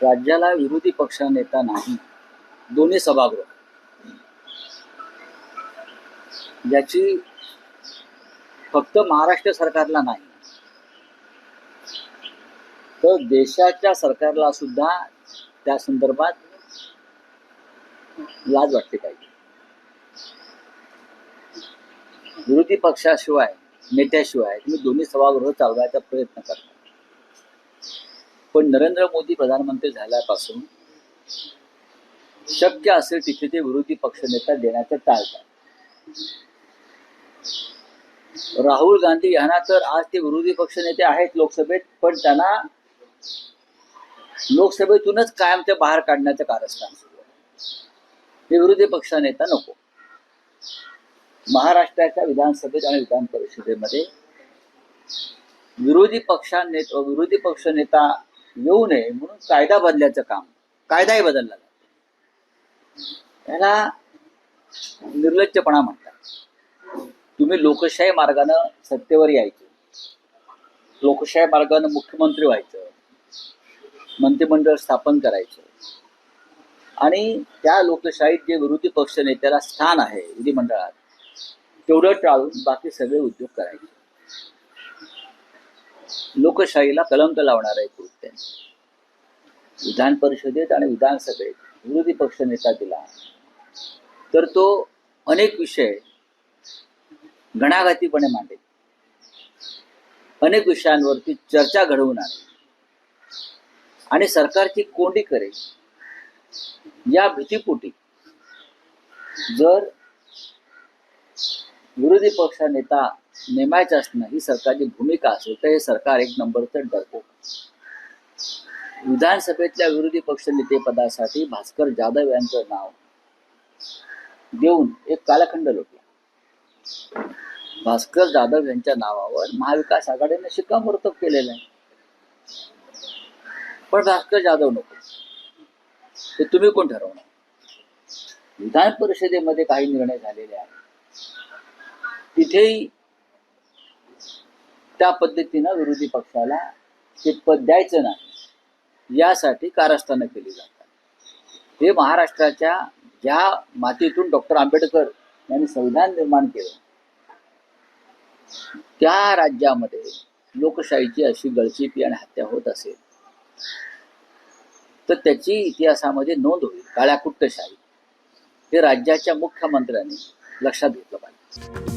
राज्याला विरोधी पक्षनेता नाही, दोन्ही सभागृह, याची फक्त महाराष्ट्र सरकारला नाही तर देशाच्या सरकारला सुद्धा त्या संदर्भात लाज वाटते पाहिजे. विरोधी पक्षाशिवाय, नेत्याशिवाय तुम्ही दोन्ही सभागृह चालवायचा प्रयत्न करता, पण नरेंद्र मोदी प्रधानमंत्री झाल्यापासून शक्य असेल तिथे ते विरोधी पक्षनेता देण्याचं टाळतात. राहुल गांधी यांना तर आज ते विरोधी पक्षनेते आहेत लोकसभेत, पण त्यांना लोकसभेतूनच कायमच्या बाहेर काढण्याचं कारस्थान सुरू आहे. हे विरोधी पक्षनेता नको. महाराष्ट्राच्या विधानसभेत आणि विधान परिषदेमध्ये विरोधी पक्षनेता येऊ नये म्हणून कायदा बदलायचं काम, कायदाही बदलला जातो. त्याला निर्लज्जपणा म्हणतात. तुम्ही लोकशाही मार्गानं सत्तेवर यायचं, लोकशाही मार्गानं मुख्यमंत्री व्हायचं, मंत्रिमंडळ स्थापन करायचं आणि त्या लोकशाहीत जे विरोधी पक्षनेत्याला स्थान आहे विधिमंडळात तेवढं टाळून बाकी सगळे उद्योग करायचे. लोकशाहीला कलंक लावणारा एक कृत्य. विधान परिषदेत आणि विधानसभेत विरोधी पक्षनेता दिला तर तो अनेक विषय घणाघातीपणे मांडेल, अनेक विषयांवरती चर्चा घडवून आणेल आणि सरकारची कोंडी करेल. या भीतीपोटी जर विरोधी पक्षनेता नेमायचा असणं ही सरकारची भूमिका असेल तर हे सरकार एक नंबरचं डरपोक. विधानसभेतल्या विरोधी पक्षनेतेपदासाठी भास्कर जाधव यांचं नाव देऊन एक कालखंड लोटला. भास्कर जाधव यांच्या नावावर महाविकास आघाडीने शिक्कामोर्तब केलेलं आहे, पण भास्कर जाधव नको. ते तुम्ही कोण ठरवणार? विधान परिषदेमध्ये काही निर्णय झालेले आहेत, तिथेही त्या पद्धतीनं विरोधी पक्षाला ते पद द्यायचं नाही यासाठी कारस्थानं केली जातात. हे महाराष्ट्राच्या ज्या मातीतून डॉक्टर आंबेडकर यांनी संविधान निर्माण केलं त्या राज्यामध्ये लोकशाहीची अशी गळचेपी आणि हत्या होत असेल तर त्याची इतिहासामध्ये नोंद होईल. काळ्या कुट्टशाही हे राज्याच्या मुख्यमंत्र्यांनी लक्षात घेतलं पाहिजे.